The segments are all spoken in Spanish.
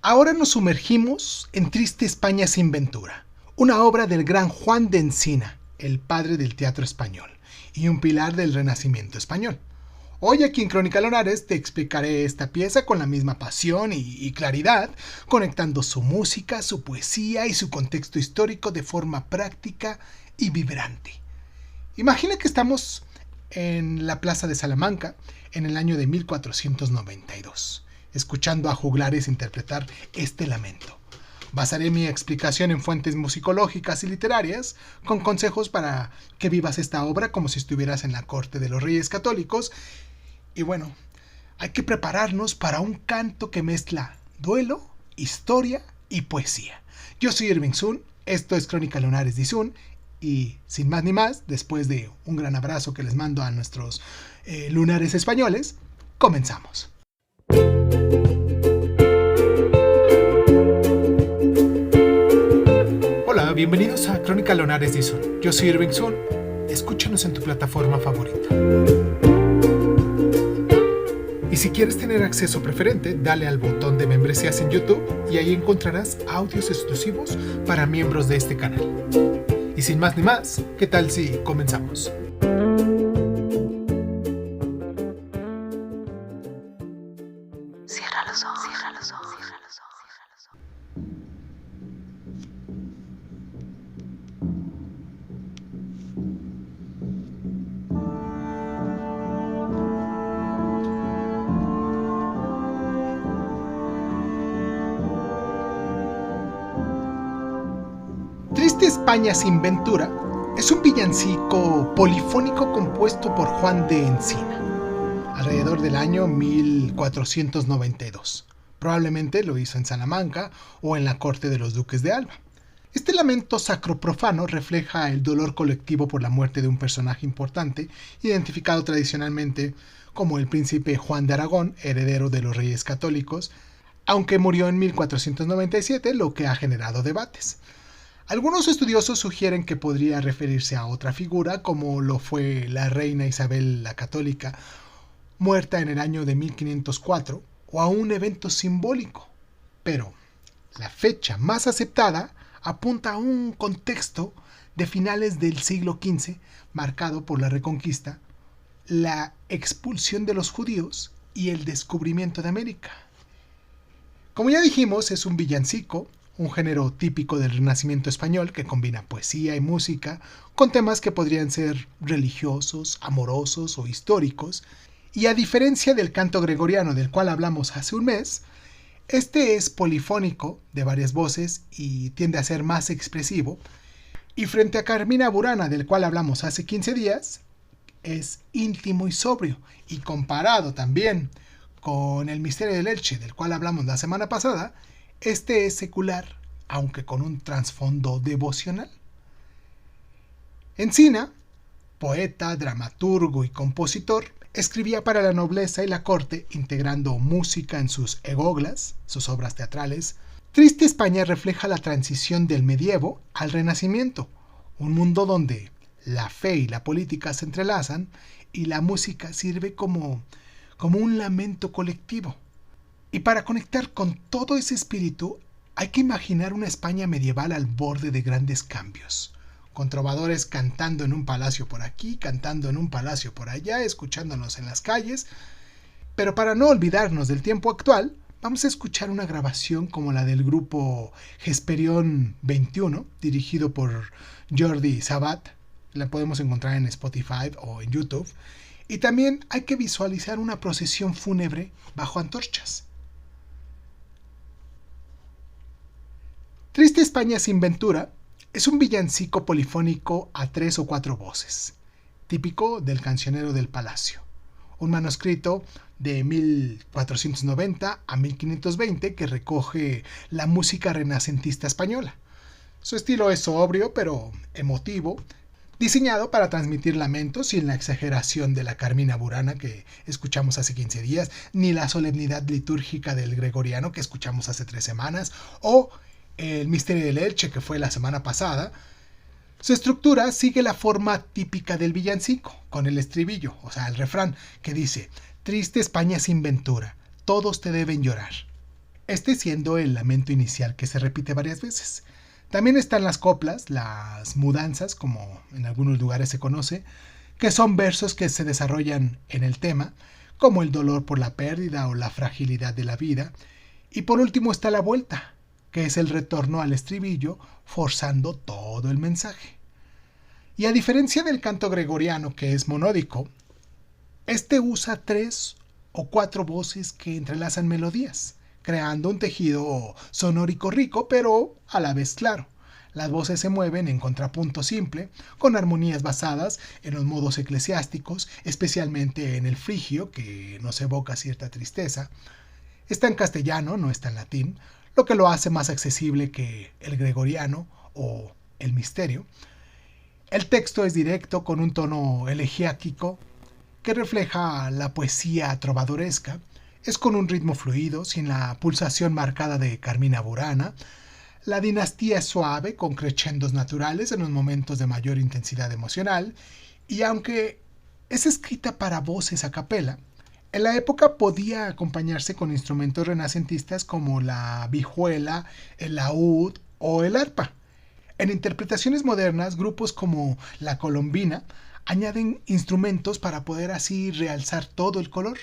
Ahora nos sumergimos en Triste España sin Ventura, una obra del gran Juan de Encina, el padre del teatro español y un pilar del Renacimiento español. Hoy aquí en Crónica Lonares te explicaré esta pieza con la misma pasión y claridad, conectando su música, su poesía y su contexto histórico de forma práctica y vibrante. Imagina que estamos en la plaza de Salamanca en el año de 1492, escuchando a juglares interpretar este lamento. Basaré mi explicación en fuentes musicológicas y literarias, con consejos para que vivas esta obra como si estuvieras en la corte de los Reyes Católicos. Y bueno, hay que prepararnos para un canto que mezcla duelo, historia y poesía. Yo soy Irving Sun, esto es Crónica Lonares de Sun, y sin más ni más, después de un gran abrazo que les mando a nuestros lunares españoles, comenzamos. Hola, bienvenidos a Crónica Lonares de Sun. Yo soy Irving Sun, escúchanos en tu plataforma favorita. Y si quieres tener acceso preferente, dale al botón de membresías en YouTube y ahí encontrarás audios exclusivos para miembros de este canal. Y sin más ni más, ¿qué tal si comenzamos? Cierra los ojos, cierra los ojos, cierra los ojos. Triste España sin Ventura es un villancico polifónico compuesto por Juan de Encina, alrededor del año 1492. Probablemente lo hizo en Salamanca o en la corte de los duques de Alba. Este lamento sacroprofano refleja el dolor colectivo por la muerte de un personaje importante, identificado tradicionalmente como el príncipe Juan de Aragón, heredero de los Reyes Católicos, aunque murió en 1497, lo que ha generado debates. Algunos estudiosos sugieren que podría referirse a otra figura, como lo fue la reina Isabel la Católica, muerta en el año de 1504, o a un evento simbólico. Pero la fecha más aceptada apunta a un contexto de finales del siglo XV, marcado por la Reconquista, la expulsión de los judíos y el descubrimiento de América. Como ya dijimos, es un villancico, un género típico del Renacimiento español que combina poesía y música con temas que podrían ser religiosos, amorosos o históricos, y a diferencia del canto gregoriano del cual hablamos hace un mes, este es polifónico, de varias voces, y tiende a ser más expresivo, y frente a Carmina Burana del cual hablamos hace 15 días, es íntimo y sobrio, y comparado también con el Misterio del Elche del cual hablamos la semana pasada, este es secular, aunque con un trasfondo devocional. Encina, poeta, dramaturgo y compositor, escribía para la nobleza y la corte, integrando música en sus egoglas, sus obras teatrales. Triste España refleja la transición del medievo al Renacimiento, un mundo donde la fe y la política se entrelazan y la música sirve como un lamento colectivo. Y para conectar con todo ese espíritu, hay que imaginar una España medieval al borde de grandes cambios, con trovadores cantando en un palacio por aquí, cantando en un palacio por allá, escuchándonos en las calles. Pero para no olvidarnos del tiempo actual, vamos a escuchar una grabación como la del grupo Hesperión 21, dirigido por Jordi Sabat. La podemos encontrar en Spotify o en YouTube. Y también hay que visualizar una procesión fúnebre bajo antorchas. Triste España sin Ventura es un villancico polifónico a 3 o 4 voces, típico del cancionero del palacio. Un manuscrito de 1490 a 1520 que recoge la música renacentista española. Su estilo es sobrio pero emotivo, diseñado para transmitir lamentos sin la exageración de la Carmina Burana que escuchamos hace 15 días, ni la solemnidad litúrgica del gregoriano que escuchamos hace 3 semanas, o el Misterio del Elche que fue la semana pasada. Su estructura sigue la forma típica del villancico, con el estribillo, o sea, el refrán, que dice: Triste España sin ventura, todos te deben llorar. este siendo el lamento inicial que se repite varias veces. También están las coplas, las mudanzas, como en algunos lugares se conoce, que son versos que se desarrollan en el tema, como el dolor por la pérdida o la fragilidad de la vida. Y por último está la vuelta, que es el retorno al estribillo, forzando todo el mensaje. Y a diferencia del canto gregoriano, que es monódico, este usa 3 o 4 voces que entrelazan melodías, creando un tejido sonórico rico, pero a la vez claro. Las voces se mueven en contrapunto simple, con armonías basadas en los modos eclesiásticos, especialmente en el frigio, que nos evoca cierta tristeza. Está en castellano, no está en latín, lo que lo hace más accesible que el gregoriano o el misterio. El texto es directo, con un tono elegiáquico que refleja la poesía trovadoresca. Es con un ritmo fluido, sin la pulsación marcada de Carmina Burana. La dinastía es suave, con crescendos naturales en los momentos de mayor intensidad emocional, y aunque es escrita para voces a capela, en la época podía acompañarse con instrumentos renacentistas como la vihuela, el laúd o el arpa. En interpretaciones modernas, grupos como la colombina añaden instrumentos para poder así realzar todo el color.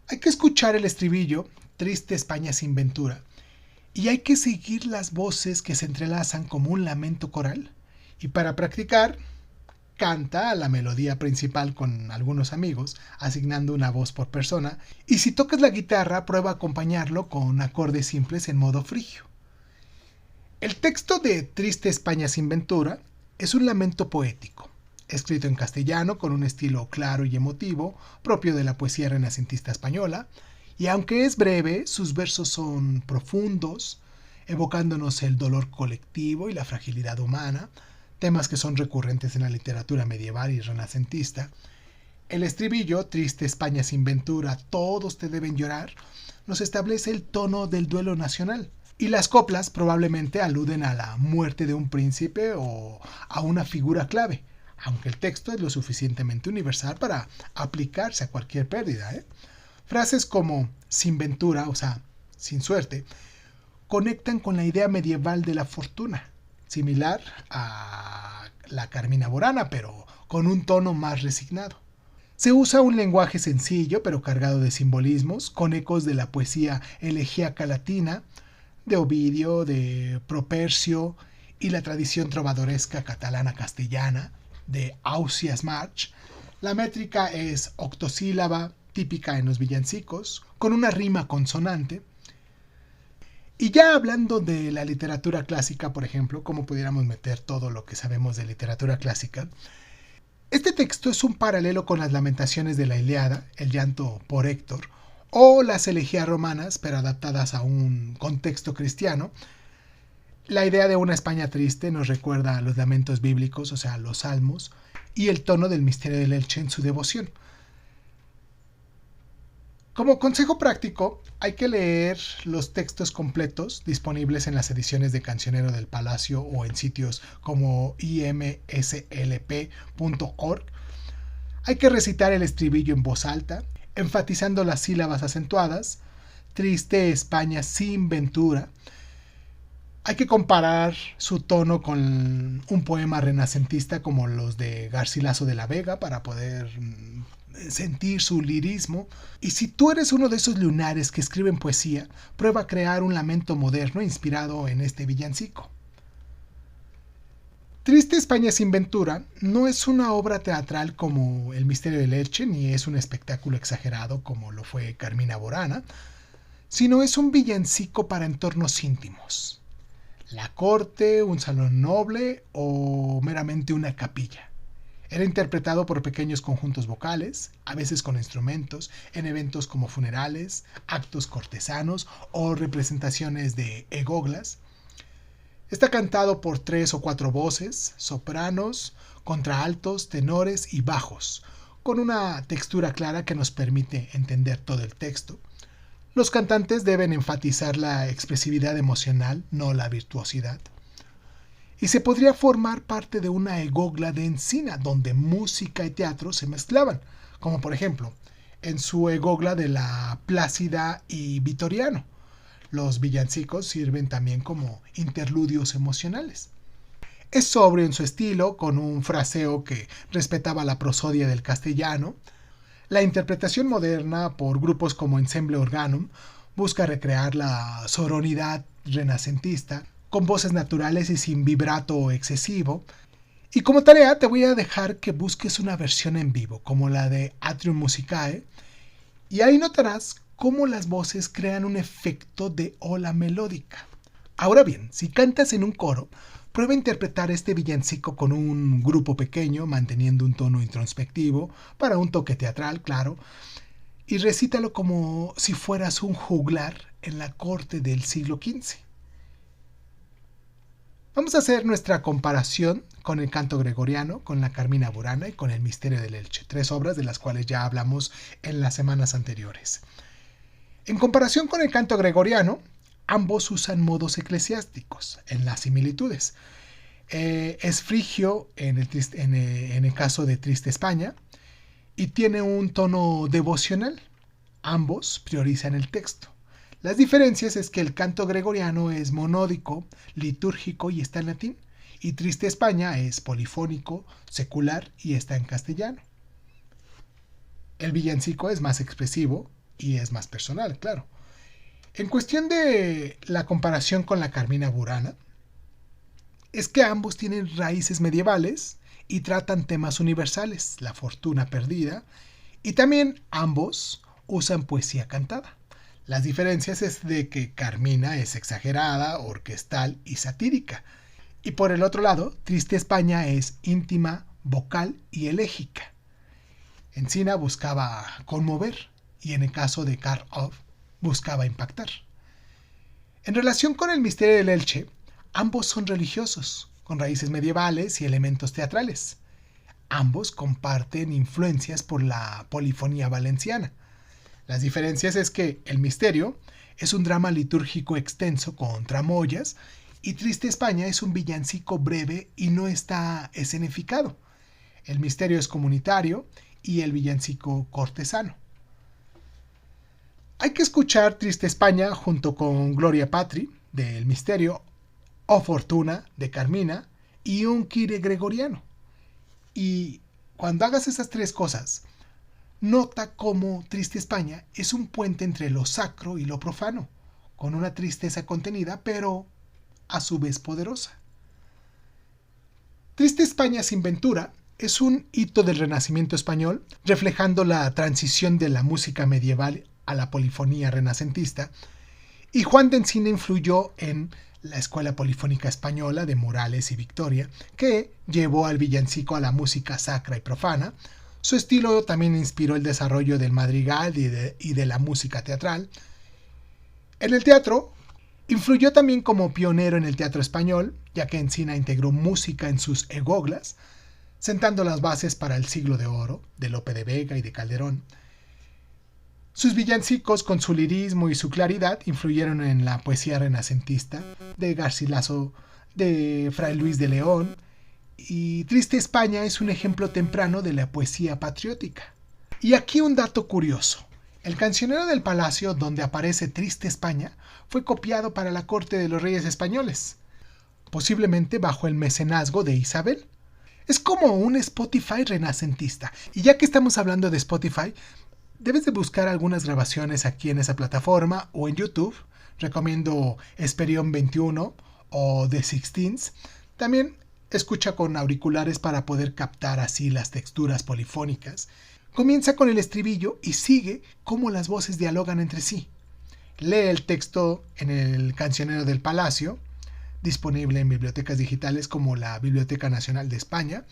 Hay que escuchar el estribillo, Triste España sin ventura, y hay que seguir las voces que se entrelazan como un lamento coral. Y para practicar, canta la melodía principal con algunos amigos, asignando una voz por persona, y si tocas la guitarra, prueba a acompañarlo con acordes simples en modo frigio. El texto de Triste España sin ventura es un lamento poético, escrito en castellano con un estilo claro y emotivo, propio de la poesía renacentista española, y aunque es breve, sus versos son profundos, evocándonos el dolor colectivo y la fragilidad humana, temas que son recurrentes en la literatura medieval y renacentista. El estribillo, Triste España sin ventura, todos te deben llorar, nos establece el tono del duelo nacional. Y las coplas probablemente aluden a la muerte de un príncipe o a una figura clave, aunque el texto es lo suficientemente universal para aplicarse a cualquier pérdida. Frases como sin ventura, o sea, sin suerte, conectan con la idea medieval de la fortuna, similar a la Carmina Burana, pero con un tono más resignado. Se usa un lenguaje sencillo, pero cargado de simbolismos, con ecos de la poesía elegíaca latina, de Ovidio, de Propercio y la tradición trovadoresca catalana castellana de Ausias March. La métrica es octosílaba, típica en los villancicos, con una rima consonante. Y ya hablando de la literatura clásica, por ejemplo, cómo pudiéramos meter todo lo que sabemos de literatura clásica, este texto es un paralelo con las lamentaciones de la Ilíada, el llanto por Héctor, o las elegías romanas, pero adaptadas a un contexto cristiano. La idea de una España triste nos recuerda a los lamentos bíblicos, o sea, los salmos, y el tono del misterio del Elche en su devoción. Como consejo práctico, hay que leer los textos completos disponibles en las ediciones de Cancionero del Palacio o en sitios como imslp.org. Hay que recitar el estribillo en voz alta, enfatizando las sílabas acentuadas, Triste España sin ventura. Hay que comparar su tono con un poema renacentista como los de Garcilaso de la Vega para poder sentir su lirismo. Y si tú eres uno de esos lunares que escriben poesía, prueba a crear un lamento moderno inspirado en este villancico. Triste España sin ventura no es una obra teatral como El misterio del Elche, ni es un espectáculo exagerado como lo fue Carmina Burana, sino es un villancico para entornos íntimos. La corte, un salón noble o meramente una capilla. Era interpretado por pequeños conjuntos vocales, a veces con instrumentos, en eventos como funerales, actos cortesanos o representaciones de egoglas. Está cantado por 3 o 4 voces, sopranos, contraaltos, tenores y bajos, con una textura clara que nos permite entender todo el texto. Los cantantes deben enfatizar la expresividad emocional, no la virtuosidad. Y se podría formar parte de una egogla de encina, donde música y teatro se mezclaban, como por ejemplo en su egogla de la Plácida y Vitoriano. Los villancicos sirven también como interludios emocionales. Es sobrio en su estilo, con un fraseo que respetaba la prosodia del castellano. La interpretación moderna por grupos como Ensemble Organum busca recrear la sonoridad renacentista, con voces naturales y sin vibrato excesivo. Y como tarea te voy a dejar que busques una versión en vivo, como la de Atrium Musicae, y ahí notarás cómo las voces crean un efecto de ola melódica. Ahora bien, si cantas en un coro, prueba a interpretar este villancico con un grupo pequeño, manteniendo un tono introspectivo, para un toque teatral, claro, y recítalo como si fueras un juglar en la corte del siglo XV. Vamos a hacer nuestra comparación con el canto gregoriano, con la Carmina Burana y con el Misterio del Elche, 3 obras de las cuales ya hablamos en las semanas anteriores. En comparación con el canto gregoriano, ambos usan modos eclesiásticos en las similitudes. Es frigio en el caso de Triste España y tiene un tono devocional. Ambos priorizan el texto. Las diferencias es que el canto gregoriano es monódico, litúrgico y está en latín, y Triste España es polifónico, secular y está en castellano. El villancico es más expresivo y es más personal, claro. En cuestión de la comparación con la Carmina Burana, es que ambos tienen raíces medievales y tratan temas universales, la fortuna perdida, y también ambos usan poesía cantada. Las diferencias es de que Carmina es exagerada, orquestal y satírica. Y por el otro lado, Triste España es íntima, vocal y elégica. Encina buscaba conmover y en el caso de Karl Orff buscaba impactar. En relación con el Misterio del Elche, ambos son religiosos, con raíces medievales y elementos teatrales. Ambos comparten influencias por la polifonía valenciana. Las diferencias es que el Misterio es un drama litúrgico extenso con tramoyas y Triste España es un villancico breve y no está escenificado. El Misterio es comunitario y el villancico cortesano. Hay que escuchar Triste España junto con Gloria Patri del Misterio, O Fortuna de Carmina y un Kyrie gregoriano. Y cuando hagas esas 3 cosas, nota cómo Triste España es un puente entre lo sacro y lo profano, con una tristeza contenida, pero a su vez poderosa. Triste España sin ventura es un hito del Renacimiento español, reflejando la transición de la música medieval a la polifonía renacentista, y Juan de Encina influyó en la escuela polifónica española de Morales y Victoria, que llevó al villancico a la música sacra y profana. Su estilo también inspiró el desarrollo del madrigal y de la música teatral. En el teatro, influyó también como pionero en el teatro español, ya que Encina integró música en sus egoglas, sentando las bases para el Siglo de Oro, de Lope de Vega y de Calderón. Sus villancicos, con su lirismo y su claridad, influyeron en la poesía renacentista de Garcilaso, de Fray Luis de León, y Triste España es un ejemplo temprano de la poesía patriótica. Y aquí un dato curioso. El cancionero del palacio donde aparece Triste España fue copiado para la corte de los reyes españoles, posiblemente bajo el mecenazgo de Isabel. Es como un Spotify renacentista. Y ya que estamos hablando de Spotify, debes de buscar algunas grabaciones aquí en esa plataforma o en YouTube. Recomiendo Esperión 21 o The Sixteens. También escucha con auriculares para poder captar así las texturas polifónicas. Comienza con el estribillo y sigue cómo las voces dialogan entre sí. Lee el texto en el Cancionero del Palacio, disponible en bibliotecas digitales como la Biblioteca Nacional de España,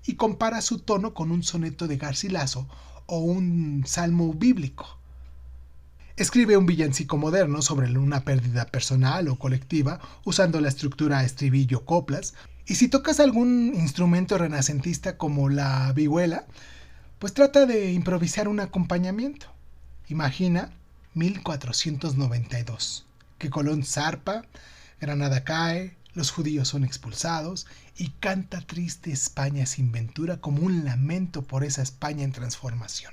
y compara su tono con un soneto de Garcilaso o un salmo bíblico. Escribe un villancico moderno sobre una pérdida personal o colectiva usando la estructura estribillo-coplas. Y si tocas algún instrumento renacentista como la vihuela, pues trata de improvisar un acompañamiento. Imagina 1492, que Colón zarpa, Granada cae, los judíos son expulsados y canta Triste España sin ventura como un lamento por esa España en transformación.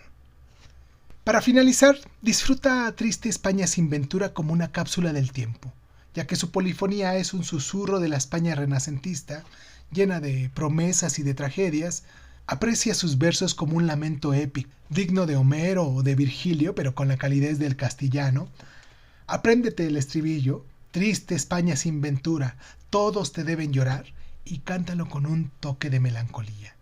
Para finalizar, disfruta Triste España sin Ventura como una cápsula del tiempo, ya que su polifonía es un susurro de la España renacentista, llena de promesas y de tragedias. Aprecia sus versos como un lamento épico, digno de Homero o de Virgilio, pero con la calidez del castellano. Apréndete el estribillo: Triste España sin ventura, todos te deben llorar, y cántalo con un toque de melancolía.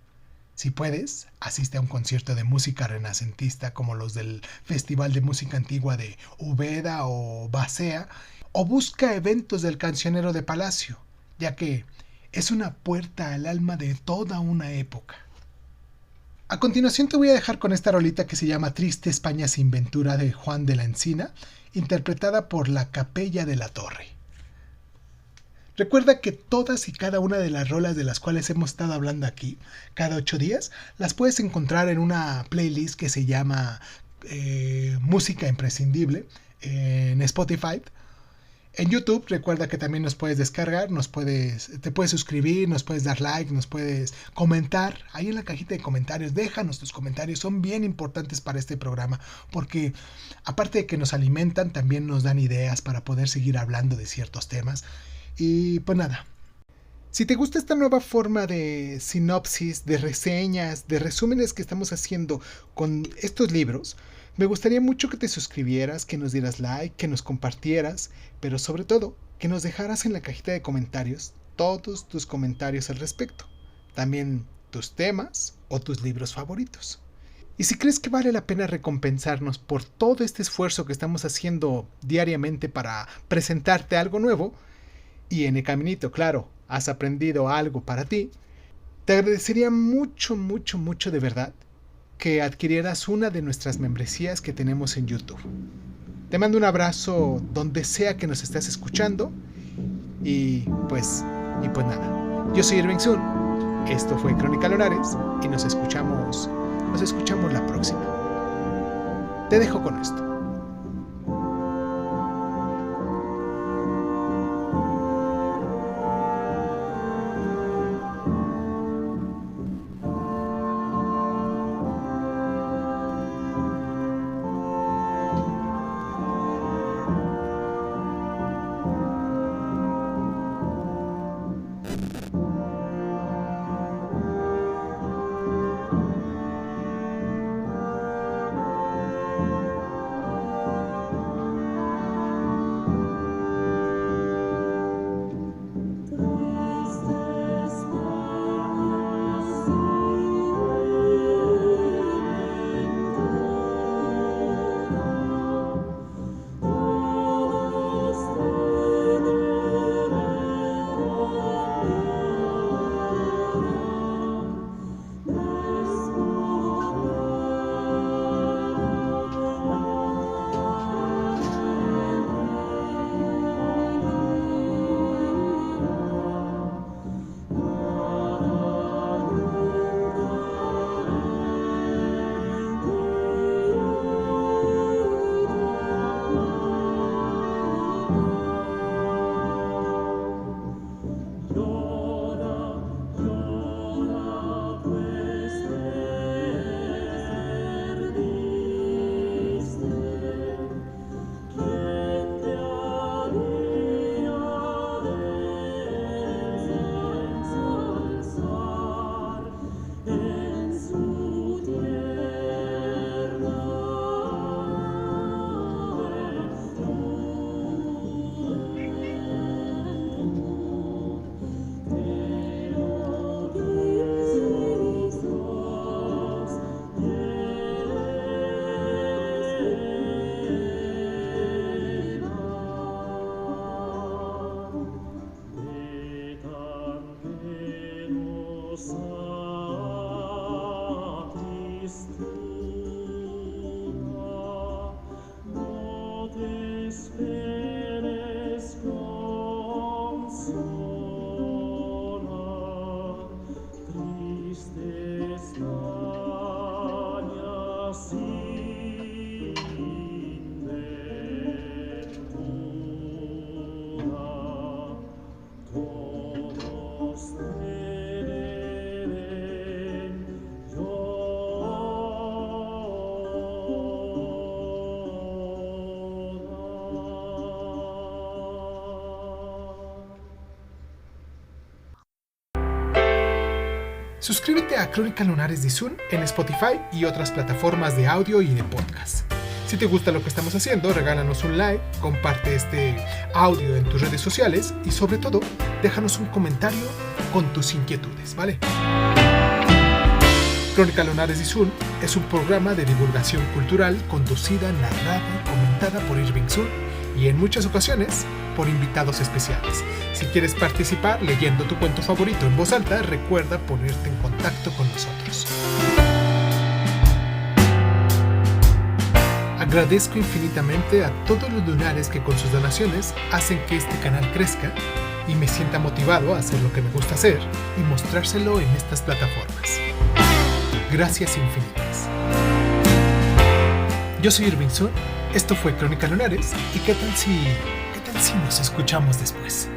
Si puedes, asiste a un concierto de música renacentista como los del Festival de Música Antigua de Úbeda o Basea, o busca eventos del Cancionero de Palacio, ya que es una puerta al alma de toda una época. A continuación te voy a dejar con esta rolita que se llama Triste España sin Ventura de Juan de la Encina, interpretada por la Capella de la Torre. Recuerda que todas y cada una de las rolas de las cuales hemos estado hablando aquí, cada 8 días, las puedes encontrar en una playlist que se llama Música Imprescindible en Spotify. En YouTube, recuerda que también nos puedes descargar, te puedes suscribir, nos puedes dar like, nos puedes comentar. Ahí en la cajita de comentarios, déjanos tus comentarios, son bien importantes para este programa, porque aparte de que nos alimentan, también nos dan ideas para poder seguir hablando de ciertos temas. Y pues nada, si te gusta esta nueva forma de sinopsis, de reseñas, de resúmenes que estamos haciendo con estos libros, me gustaría mucho que te suscribieras, que nos dieras like, que nos compartieras, pero sobre todo, que nos dejaras en la cajita de comentarios todos tus comentarios al respecto. También tus temas o tus libros favoritos. Y si crees que vale la pena recompensarnos por todo este esfuerzo que estamos haciendo diariamente para presentarte algo nuevo, y en el caminito, claro, has aprendido algo para ti, te agradecería mucho, mucho, mucho de verdad que adquirieras una de nuestras membresías que tenemos en YouTube. Te mando un abrazo donde sea que nos estés escuchando y pues nada. Yo soy Irving Sun, esto fue Crónica Lonares y nos escuchamos la próxima. Te dejo con esto. Suscríbete a Crónica Lunares de Zoom en Spotify y otras plataformas de audio y de podcast. Si te gusta lo que estamos haciendo, regálanos un like, comparte este audio en tus redes sociales y sobre todo, déjanos un comentario con tus inquietudes, ¿vale? Crónica Lunares de Zoom es un programa de divulgación cultural conducida, narrada y comentada por Irving Sun y en muchas ocasiones por invitados especiales. Si quieres participar leyendo tu cuento favorito en voz alta, recuerda ponerte en contacto con nosotros. Agradezco infinitamente a todos los lunares que con sus donaciones hacen que este canal crezca y me sienta motivado a hacer lo que me gusta hacer y mostrárselo en estas plataformas. Gracias infinitas. Yo soy Irving Sun, esto fue Crónica Lunares y ¿qué tal si nos escuchamos después?